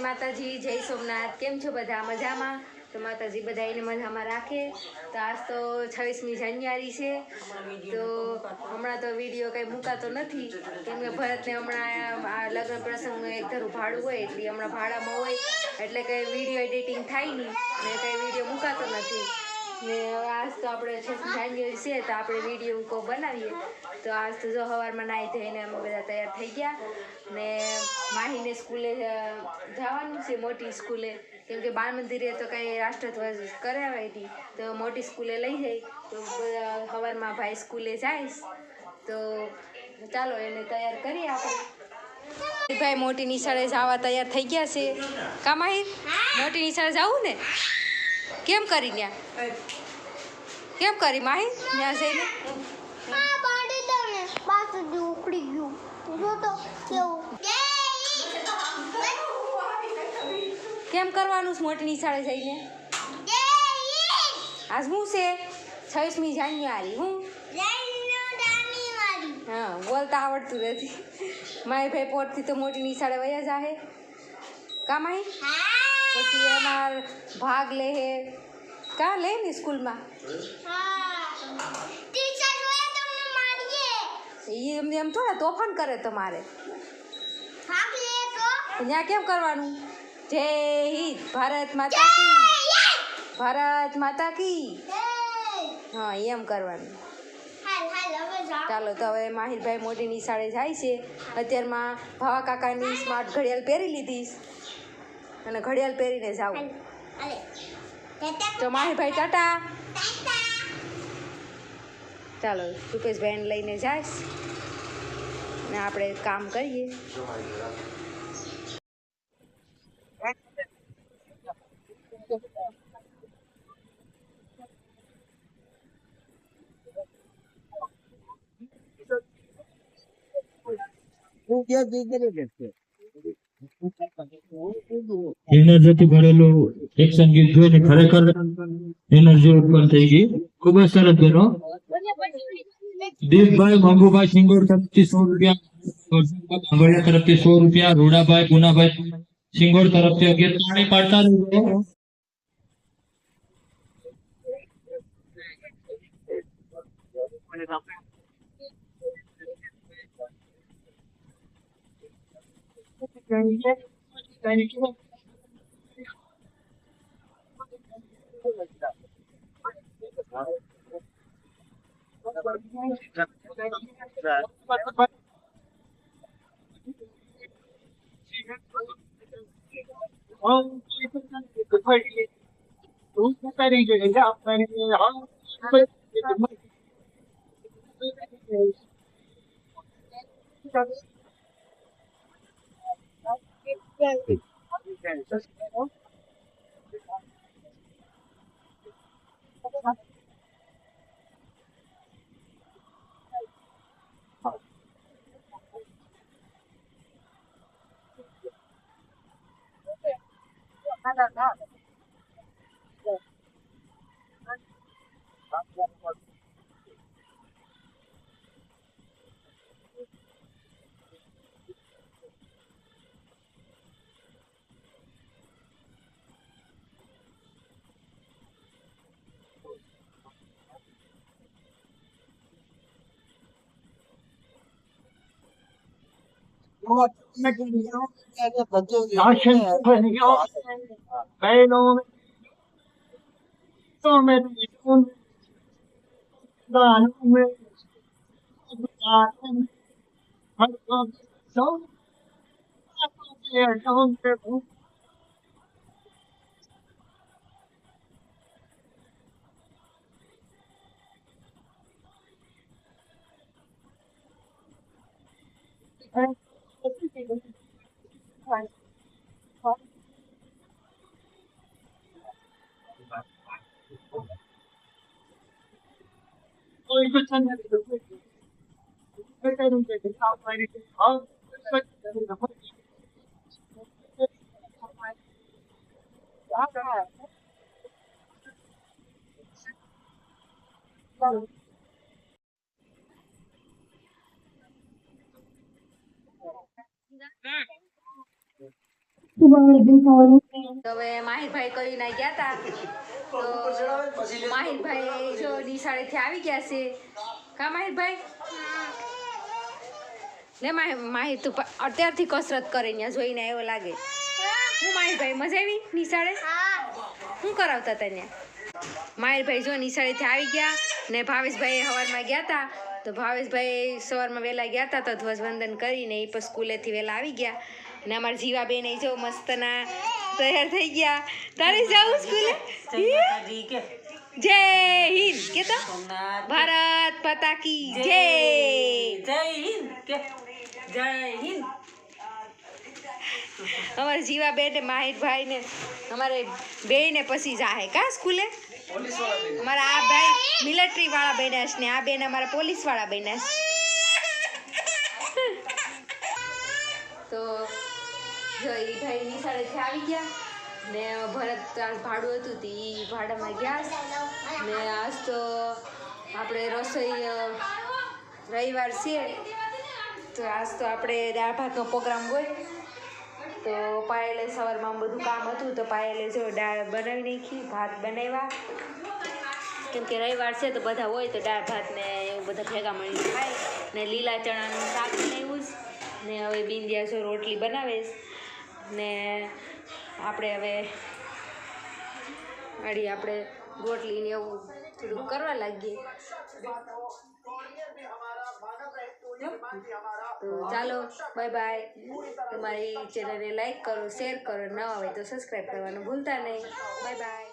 માતાજી, જય સોમનાથ। કેમ છો બધા? મજામાં? તો માતાજી બધાને મજામાં રાખે। તો આજ તો 26મી જાન્યુઆરી છે। તો હમણાં તો વિડીયો કંઈ મૂકાતો નથી, કેમ કે ભરતને હમણાં આ લગ્ન પ્રસંગનું એક ધારું ભાડું હોય એટલે હમણાં ભાડામાં હોય, એટલે કંઈ વિડીયો એડિટિંગ થાય નહીં ને કંઈ વિડીયો મૂકાતો નથી ને આજ તો આપણે 26મી જાન્યુઆરી છે તો આપણે વિડીયો કોઈ બનાવીએ। તો આજ તો જો સવારમાં નાહી ધોઈને અમે બધા તૈયાર થઈ ગયા ને માહીને સ્કૂલે જવાનું છે, મોટી સ્કૂલે, કેમ કે બાળ મંદિરે તો કંઈ રાષ્ટ્રધ્વજ કરાવાય નહીં, તો મોટી સ્કૂલે લઈ જાય તો સવારમાં ભાઈ સ્કૂલે જાય। તો ચાલો એને તૈયાર કરીએ આપણે। ભાઈ મોટી નિશાળે જવા તૈયાર થઈ ગયા છે। કા માહિર, મોટી નિશાળે જવું ને? કેમ કરી ત્યાં? કેમ કરી માહિર ત્યાં જઈને? ઉખડી ગયું જો તો કેવું કેમ કરવાનું છે મોટી નિશાળે જઈને? આજ શું છે? 26મી જાન્યુઆરી। હું હા, બોલતા આવડતું નથી મારી ભાઈ પોતથી તો મોટી નિશાળે વયા જાહે। કા માહી? પછી એમાં ભાગ લે હે કા લે ને સ્કૂલમાં એમ થોડા તોફાન કરે તમારે ત્યાં કેમ કરવાનું? જય હિન્દ, ભારત માતા કી, ભારત માતા કી, હા એમ કરવાનું। ચાલો તો હવે માહિરભાઈ મોટી નિશાળે જાય છે। અત્યારમાં ભાવા કાકાની સ્માર્ટ ઘડિયાળ પહેરી લીધી અને ઘડિયાળ પહેરીને જાઉં। તો માહિરભાઈ ટાટા। ચાલો રૂપેશભાઈને લઈને જાય ને આપણે કામ કરીએ। એનર્જીથી ભરેલું એક સંગીત જોઈને ખરેખર એનર્જી ઉત્પન્ન થઈ ગઈ। ખૂબ જ સરસ બનો। દીપભાઈ મંગુભાઈ સિંગોર તરફથી 100 રૂપિયા, આંગળિયા તરફથી 100 રૂપિયા, રૂડાભાઈ ગુનાભાઈ સિંગોર તરફથી 11 પાણી પાડતા રહેજો। તો હવે માહિરભાઈ કહીને ગયા હતા તો માહિરભાઈ જો નિશાળેથી આવી ગયા છે કા માહિરભાઈ લે માહિર તું અત્યારથી કસરત કરે ત્યાં જોઈને એવો લાગે હું માહિરભાઈ મજા આવી નિશાળે શું કરાવતા તને માહિરભાઈ જો નિશાળેથી આવી ગયા ને ભાવેશભાઈ સવારમાં ગયા હતા તો ભાવેશભાઈ સવારમાં વહેલા ગયા હતા તો ધ્વજવંદન કરીને એ પણ સ્કૂલેથી વહેલા આવી ગયા અને અમારા જીવાબેન એ જો મસ્તના તૈયાર થઈ ગયા તારે જાવું સ્કૂલે જય હિન્દ કે તો ભારત માતા કી જય જય હિન્દ કે જય હિન્દ અમારે જીવાબેન ને માહિરભાઈ ને અમારે બે ને પછી જાહે કા સ્કૂલે અમારા આ ભાઈ મિલિટરી વાળા બન્યા છે ને આ બેન અમારા પોલીસ વાળા બન્યા છે તો જો એ ભાઈ નિશાળેથી આવી ગયા ને ભરત ભાડું હતું તે એ ભાડામાં ગયા ને આજ તો આપણે રસોઈ રવિવાર છે તો આજ તો આપણે દાળ ભાતનો પ્રોગ્રામ હોય તો પાયલે સવારમાં બધું કામ હતું તો પાયલે જો દાળ બનાવી નાખી ભાત બનાવ્યા કેમ કે રવિવાર છે તો બધા હોય તો દાળ ભાત ને એવું બધા ભેગા મળીને ખાય ને લીલા ચણાનું શાક બનાવ્યું ને હવે બિંદિયા જો રોટલી બનાવે ને આપણે હવે આપણે રોટલી ને એવું થોડુંક કરવા લાગીએ તો ચાલો બાય બાય તમારી ચેનલને લાઈક કરો શેર કરો નવા હોય તો સબસ્ક્રાઈબ કરવાનું ભૂલતા નહીં બાય બાય